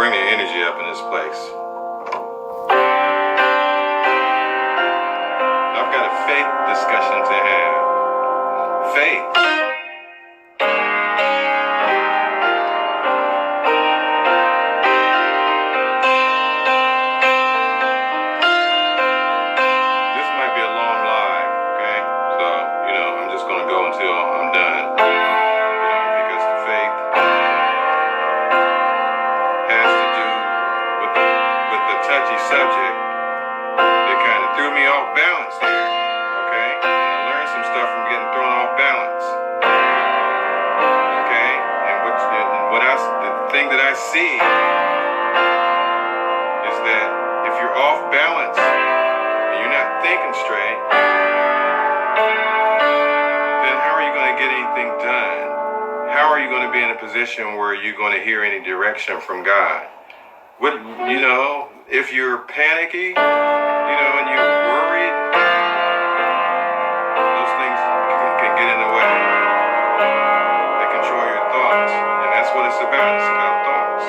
bring the energy up in this place. I've got a faith discussion to have. Faith. This might be a long live, okay? So, I'm just going to go until I'm done. Because the faith has to do with the touchy subject that kind of threw me off balance here, okay? And I learned some stuff from getting thrown off balance, okay? And the thing that I see is that if you're off balance and you're not thinking straight, then how are you going to get anything done? How are you going to be in a position where you're going to hear any direction from God? If you're panicky, and you're worried, those things can get in the way. They control your thoughts, and that's what it's about. It's about thoughts.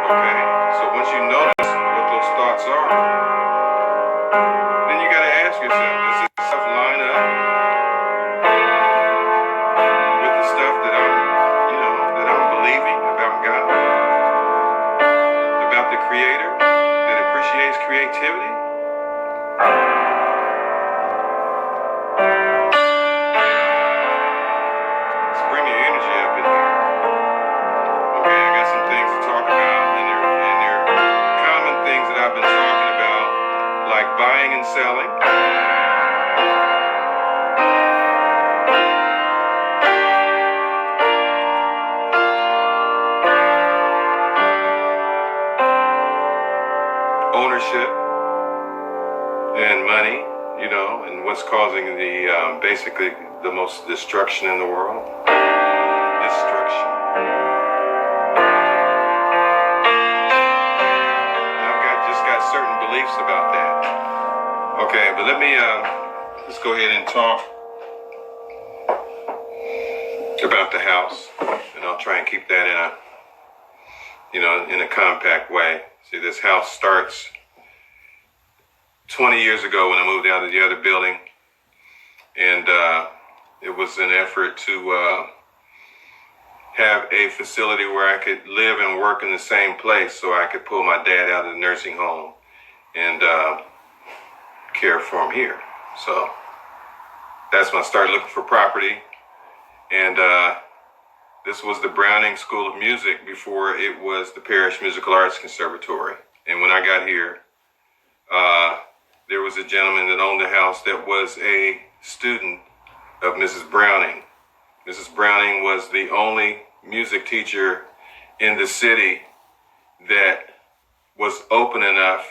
Okay? So once you notice what those thoughts are, then you got to ask yourself, does this stuff line up with the stuff that I'm believing about God, about the Creator that appreciates creativity? Let's bring your energy up in here. Okay, I got some things to talk about, and they're common things that I've been talking about, like buying and selling. Ownership and money, and what's causing basically the most destruction in the world. Destruction. And just got certain beliefs about that. Okay, but let's go ahead and talk about the house, and I'll try and keep that in a compact way. See, this house starts 20 years ago when I moved out of the other building, and it was an effort to have a facility where I could live and work in the same place, so I could pull my dad out of the nursing home and care for him here. So that's when I started looking for property, and this was the Browning School of Music before it was the Parish Musical Arts Conservatory. And when I got here, there was a gentleman that owned the house that was a student of Mrs. Browning. Mrs. Browning was the only music teacher in the city that was open enough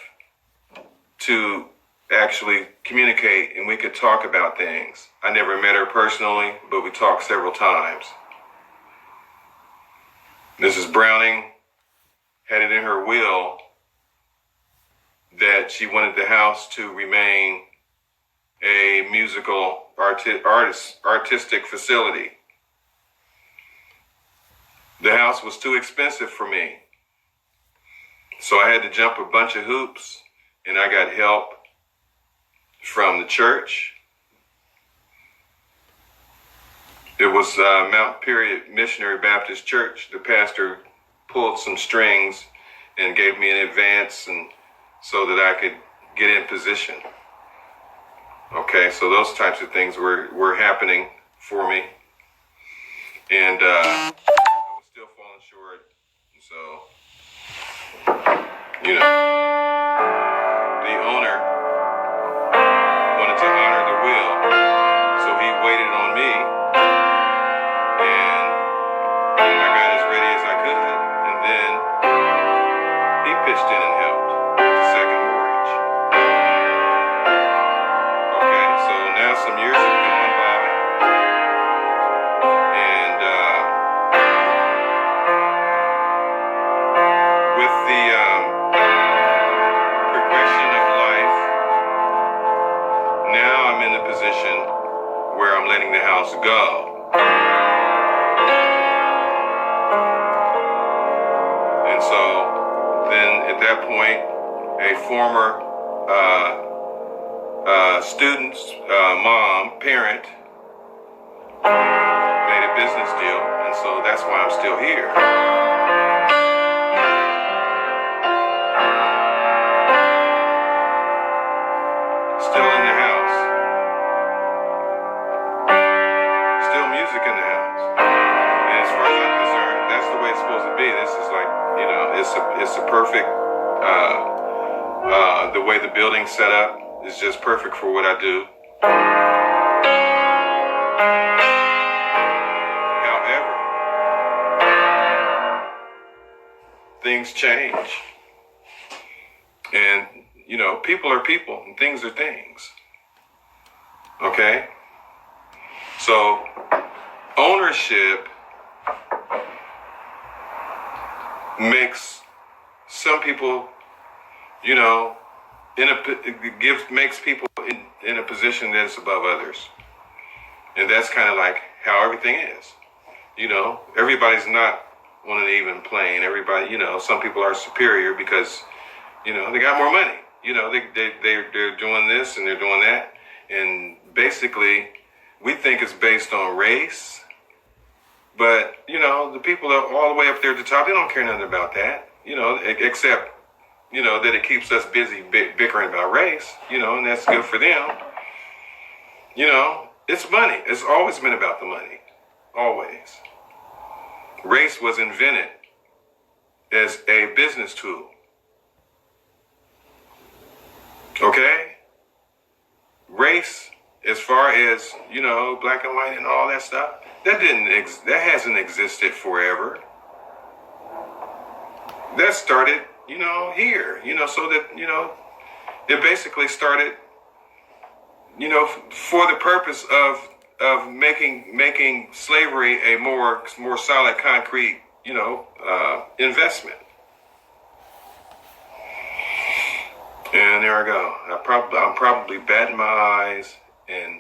to actually communicate, and we could talk about things. I never met her personally, but we talked several times. Mrs. Browning had it in her will that she wanted the house to remain a musical artistic facility. The house was too expensive for me, so I had to jump a bunch of hoops, and I got help from the church. It was Mount Period Missionary Baptist Church. The pastor pulled some strings and gave me an advance, and so that I could get in position. Okay, so those types of things were happening for me, and I was still falling short. So, the owner wanted to honor the will, so he waited on me, and I got as ready as I could, and then he pitched in and helped with the second mortgage. Okay, so now some years have gone by, and with the progression of life, now I'm in a position where I'm letting the house go. And so at that point, a former student's parent, made a business deal, and so that's why I'm still here. Still in the house. Still music in the house. And as far as I'm concerned, that's the way it's supposed to be. This is like, it's a perfect, the way the building's set up is just perfect for what I do. However, things change. And, people are people and things are things. Okay? So, ownership makes some people, makes people in a position that's above others. And that's kind of like how everything is. Everybody's not on an even plane. Everybody, some people are superior because, they got more money. They're doing this and they're doing that. And basically, we think it's based on race. But, the people are all the way up there at the top, they don't care nothing about that, except, that it keeps us busy bickering about race, and that's good for them. It's money. It's always been about the money. Always. Race was invented as a business tool. Okay? Race, as far as, black and white and all that stuff, that hasn't existed forever. That started, here, so that, it basically started, for the purpose of making slavery a more solid, concrete, investment. And there I go. I'm probably batting my eyes and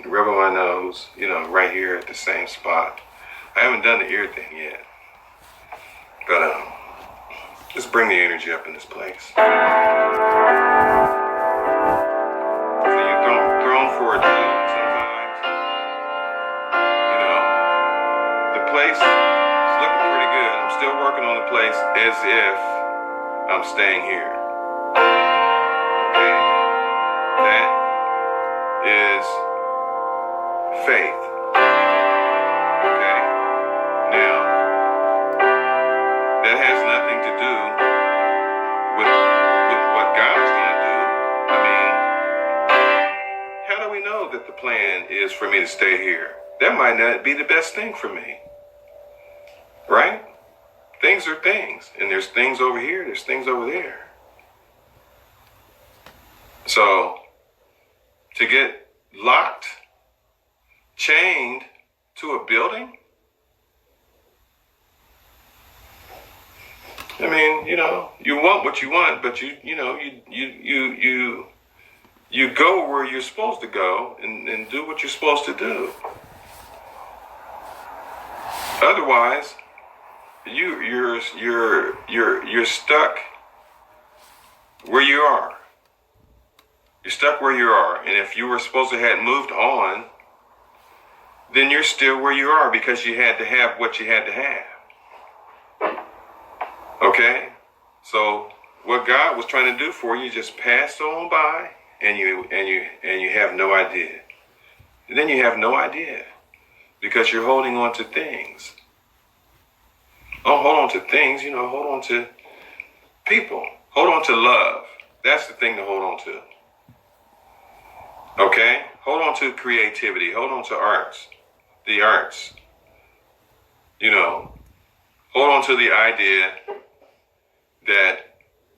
rubbing my nose, right here at the same spot. I haven't done the ear thing yet. But just bring the energy up in this place. So you're thrown for a loop sometimes. The place is looking pretty good. I'm still working on the place as if I'm staying here. Okay? That is faith. Okay? Now, that has nothing to do with what God's going to do. I mean, how do we know that the plan is for me to stay here? That might not be the best thing for me. Right? Things are things. And there's things over here, there's things over there. So, to get locked, chained to a building, I mean, you want what you want, but you go where you're supposed to go and do what you're supposed to do. Otherwise, you're stuck where you are. You're stuck where you are, and if you were supposed to have moved on, then you're still where you are because you had to have what you had to have. Okay? So what God was trying to do for you just passed on by, and you have no idea. And then you have no idea because you're holding on to things. Don't hold on to things, hold on to people. Hold on to love. That's the thing to hold on to. Okay? Hold on to creativity. Hold on to arts. The arts. Hold on to the idea that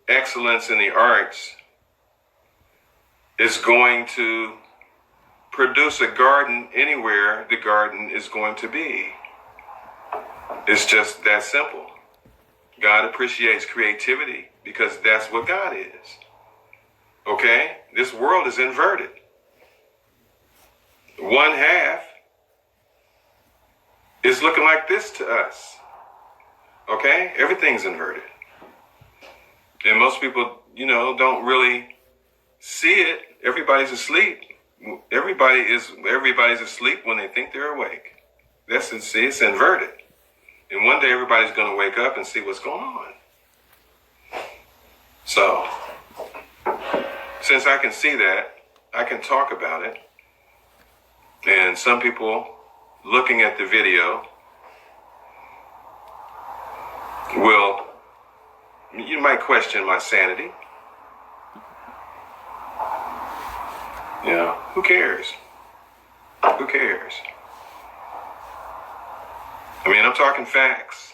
excellence in the arts is going to produce a garden anywhere the garden is going to be. It's just that simple. God appreciates creativity because that's what God is. Okay? This world is inverted. One half is looking like this to us. Okay? Everything's inverted. And most people, don't really see it. Everybody's asleep. Everybody's asleep when they think they're awake. It's inverted. And one day everybody's going to wake up and see what's going on. So, since I can see that, I can talk about it. And some people looking at the video you might question my sanity. Who cares? Who cares? I mean, I'm talking facts.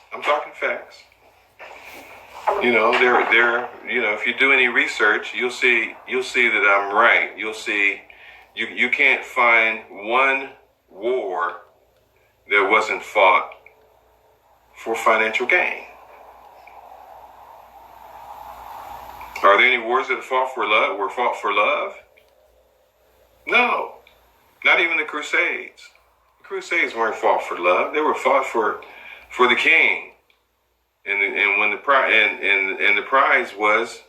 If you do any research, you'll see that I'm right. You'll see you can't find one war that wasn't fought for financial gain. Are there any wars that were fought for love? No, not even the Crusades. The Crusades weren't fought for love. They were fought for the king. And when the prize was,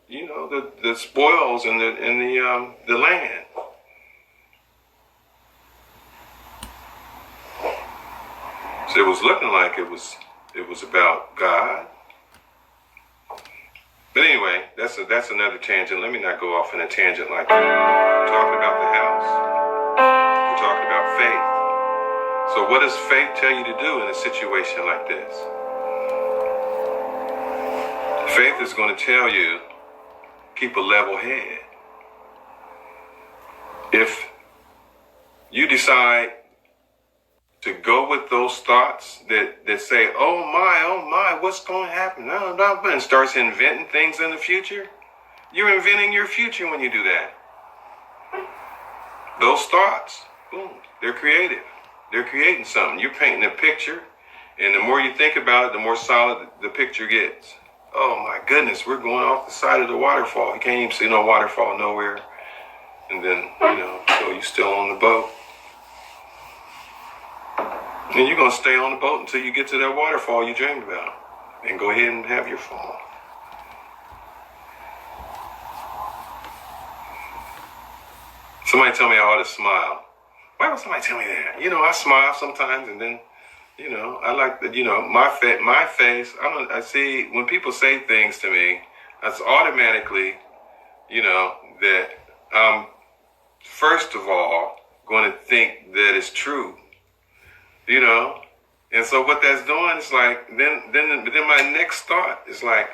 the spoils and the land. So it was looking like it was about God. But anyway, that's another tangent. Let me not go off in a tangent like that. We're talking about the house. We're talking about faith. So what does faith tell you to do in a situation like this? Faith is going to tell you, keep a level head. If you decide to go with those thoughts that say, oh my, what's going to happen? And starts inventing things in the future, you're inventing your future when you do that. Those thoughts, boom, they're creative. They're creating something. You're painting a picture, and the more you think about it, the more solid the picture gets. Oh my goodness, we're going off the side of the waterfall. You can't even see no waterfall nowhere. And then, so you're still on the boat. And you're going to stay on the boat until you get to that waterfall you dreamed about. And go ahead and have your fall. Somebody tell me I ought to smile. Why would somebody tell me that? I smile sometimes, and then, I like that, my face, I see, when people say things to me, that's automatically, that I'm, first of all, going to think that it's true. And so what that's doing is like, then my next thought is like,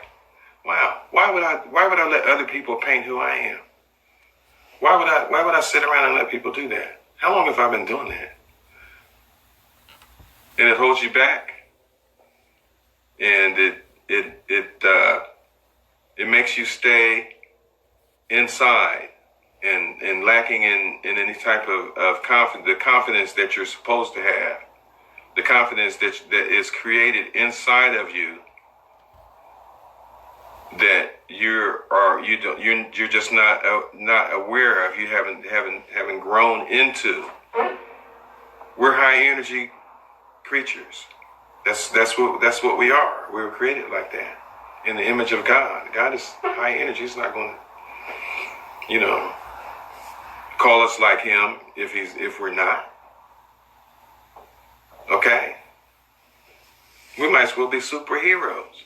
wow, why would I let other people paint who I am? Why would I sit around and let people do that? How long have I been doing that? And it holds you back. And it makes you stay inside and lacking in any type of confidence, the confidence that you're supposed to have. The confidence that is created inside of you, that you're just not aware of. You haven't grown into. We're high energy creatures. That's what we are. We were created like that, in the image of God. God is high energy. He's not going to, call us like Him if we're not. Okay? We might as well be superheroes.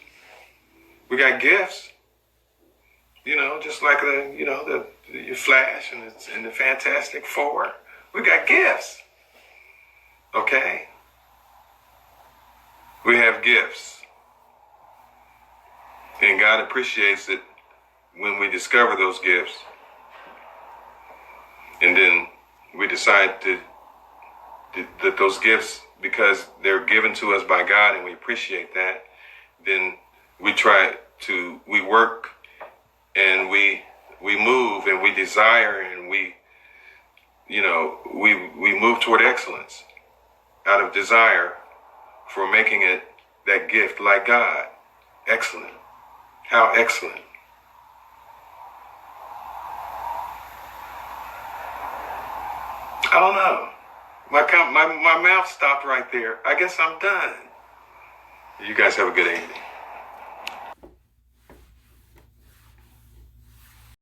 We got gifts. Just like the Flash and the Fantastic Four. We got gifts. Okay? We have gifts. And God appreciates it when we discover those gifts. And then we decide that those gifts, because they're given to us by God and we appreciate that, then we work and we move and we desire and we move toward excellence out of desire for making it that gift like God. Excellent. How excellent. I don't know. My mouth stopped right there. I guess I'm done. You guys have a good evening.